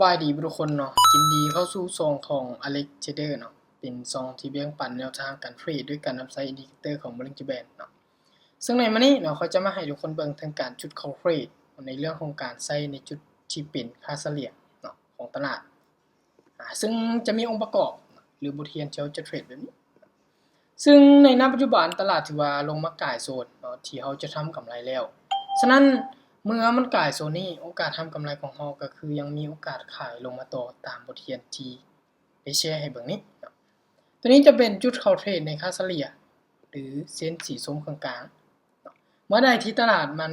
สบายดีทุกคนเนาะยินดีเข้าสู่ซองของ Alex Trader เนาะเป็นซองที่แบ่งปันแนวทางการเทรดด้วยการนำใช้อินดิเคเตอร์ของ Bollinger Band เนาะซึ่งในมื้อนี้เนาะเขาจะมาให้ทุกคนเบิ่งถึงการจุดเข้าเทรดในเรื่องของการใช้ในจุดที่เป็นค่าเฉลี่ยเนาะของตลาดซึ่งจะมีองค์ประกอบหรือบทเรียนที่เราจะเทรดแบบนี้ซึ่งในณปัจจุบันตลาดถือว่าลงมาก่ายโซนเนาะที่เขาจะทำกำไรแล้วฉะนั้นเมื่อมันก่ายโซนนี้โอกาสทำกำไรของเราก็คือยังมีโอกาสขายลงมาต่อตามบทเรียนที่ได้แชร์ให้เบิ่งนี้ตัวนี้จะเป็นจุดเข้าเทรดในค่าเฉลี่ยหรือเส้นสีส้มกลางๆเมื่อใดที่ตลาดมัน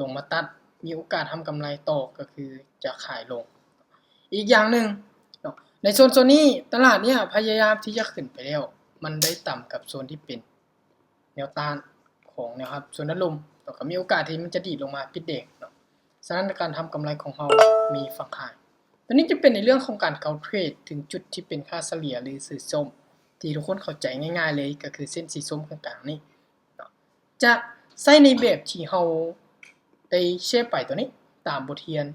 ลงมาตัดมีโอกาสทำกำไรต่อก็คือจะขายลงอีกอย่างหนึ่งในโซนนี้ตลาดเนี่ยพยายามที่จะขึ้นไปแล้วมันได้ต่ำกับโซนที่เป็นแนวต้านของนะครับโซนด้านลมแล้วก็มีโอกาสที่มันจะดีดลงมาปิดเด็กเนาะฉะนั้นการทำกำไรของเรามีฝั่งขายตัวนี้จะเป็นในเรื่องของการเข้าเทรดถึงจุดที่เป็นค่าเฉลี่ยหรือสีส้มที่ทุกคนเข้าใจง่ายๆเลยก็คือเส้นสีส้มกลางๆนี่จะใช้ในแบบที่เราได้แชร์ไปตัวนี้ตามบทเรียน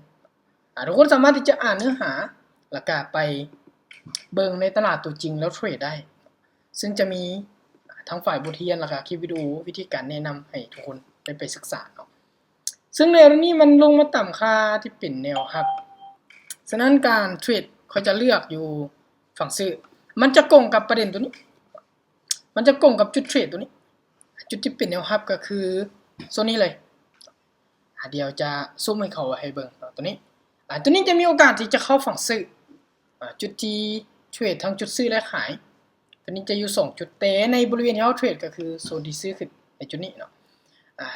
ทุกคนสามารถที่จะอ่านเนื้อหาแล้วก็ไปเบิ่งในตลาดตัวจริงแล้วเทรดได้ซึ่งจะมีทั้งฝ่ายบทเรียนแล้วก็คลิปวิดีโอวิธีการแนะนำให้ทุกคนได้ไปศึกษาเนาะซึ่งแนวนี้มันลงมาต่ำค่าที่เป็นแนวครับฉะนั้นการเทรดเขาจะเลือกอยู่ฝั่งซื้อมันจะโกงกับประเด็นตัวนี้มันจะโกงกับจุดเทรดตัวนี้จุดที่เป็นแนวรับก็คือโซนนี้เลยเดี๋ยวจะซูมให้เขาให้เบิ่งตัวนี้ตัวนี้จะมีโอกาสที่จะเข้าฝั่งซื้อจุดที่เทรดทั้งจุดซื้อและขายตัวนี้จะอยู่2จุดแต่ในบริเวณที่เราเทรดก็คือโซนที่ซื้อขึ้นในจุดนี้เนาะ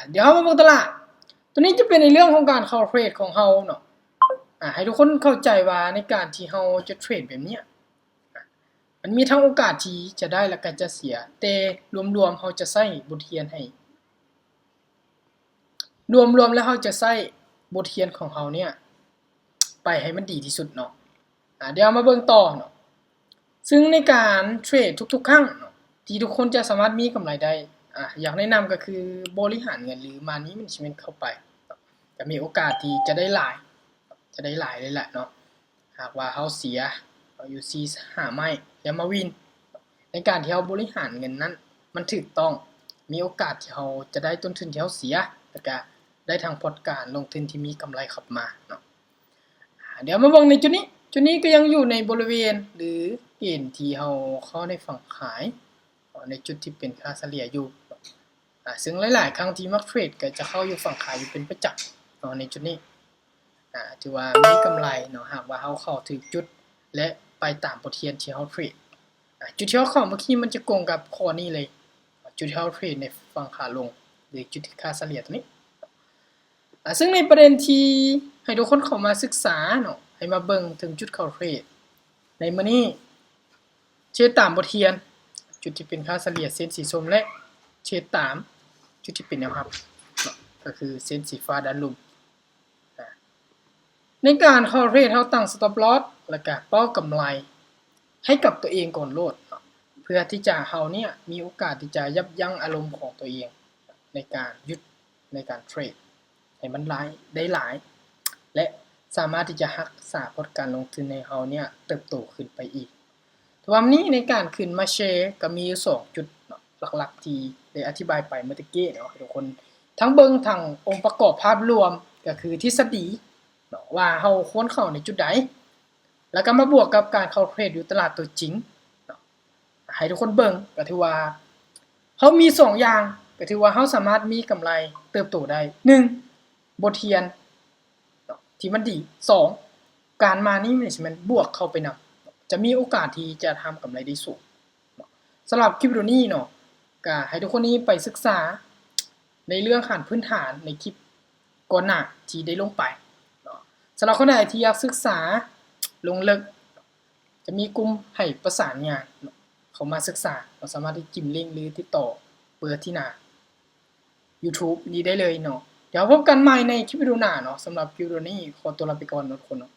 เดี๋ยวเรามาเบิ่งตลาดตัวนี้จะเป็นในเรื่องของการเข้าเทรดของเราเนาะให้ทุกคนเข้าใจว่าในการที่เราจะเทรดแบบนี้มันมีทั้งโอกาสที่จะได้และก็จะเสียแต่รวมๆเราจะใช้บทเรียนให้รวมๆแล้วเราจะใช้บทเรียนของเราเนี่ยไปให้มันดีที่สุดเนาะเดี๋ยวมาเบิ่งต่อเนาะซึ่งในการเทรดทุกๆครั้งที่ทุกคนจะสามารถมีกำไรได้อยากแนะนำก็คือบริหารเงินหรือ Money Management เข้าไปจะมีโอกาสที่จะได้หลายเลยแหละเนาะหากว่าเฮาเสียอยู่4-5ไม้แล้วมาวินในการที่เฮาบริหารเงินนั้นมันถูกต้องมีโอกาสที่เฮาจะได้ต้นทุนที่เฮาเสียแล้วก็ได้ทางพอร์ตการลงทุนที่มีกำไรเข้ามาเนาะเดี๋ยวมาเบิ่งในจุดนี้ก็ยังอยู่ในบริเวณหรือเกณฑ์ที่เฮาเข้าในฝั่งขายในจุดที่เป็นค่าเฉลี่ยอยู่ซึ่งหลายๆครั้งที่มักเทรดก็จะเข้าอยู่ฝั่งขายอยู่เป็นประจำในจุดนี้ถือว่ามีกำไรเนาะหากว่าเฮาเข้าถึงจุดและไปตามบทเรียนที่เฮาเทรดจุดที่เฮาเข้าเมื่อกี้มันจะโกงกับข้อนี้เลยจุดที่เฮาเทรดในฝั่งขาลงหรือจุดที่ค่าเฉลี่ยตัวนี้ซึ่งในประเด็นที่ให้ทุกคนเข้ามาศึกษาเนาะให้มาเบิ่งถึงจุดเข้าเทรดในมื้อนี้เช็คตามบทเรียนจุดที่เป็นค่าเฉลี่ยเส้นสีส้มและเช็คตามจุดที่เป็นแนวรับก็คือเส้นสีฟ้าด้านลุ่มในการเข้าเทรดเฮาตั้ง stop loss แล้วก็เป้ากำไรให้กับตัวเองก่อนโลดเพื่อที่จะเฮาเนี่ยมีโอกาสที่จะยับยั้งอารมณ์ของตัวเองในการหยุดในการเทรดให้มันได้หลายและสามารถที่จะรักษาผลการลงทุนในเฮาเนี่ยเติบโตขึ้นไปอีกวันนี้ในการขึ้นมาแชร์ก็มีอยู่2จุดหลักๆที่ได้อธิบายไปเมื่อกี้เนาะทุกคนทั้งเบิ่งทั้งองค์ประกอบภาพรวมก็คือทฤษฎีว่าเฮาควรเข้าในจุดใดแล้วก็มาบวกกับการเข้าเทรดอยู่ตลาดตัวจริงให้ทุกคนเบิ่งก็ถือว่าเฮามี2อย่างก็ถือว่าเฮาสามารถมีกำไรเติบโตได้1บทเรียนที่มันดี2การมานี่มันบวกเข้าไปนำจะมีโอกาสที่จะทำกำไรได้สูงสำหรับคลิปวิดีโอนี้เนาะก็ให้ทุกคนนี้ไปศึกษาในเรื่องขั้นพื้นฐานในคลิปก่อนหน้าที่ได้ลงไปสำหรับคนไหนที่อยากศึกษาลงลึกจะมีกลุ่มให้ประสานงานเขามาศึกษาเราสามารถที่จิ้มลิงก์หรือติดต่อเบอร์ที่หน้า YouTube นี้ได้เลยเนาะเดี๋ยวพบกันใหม่ในคลิปวิดีโอหน้าเนาะสำหรับคลิปวิดีโอนี้ขอตัวลาไปก่อนทุกคนเนาะ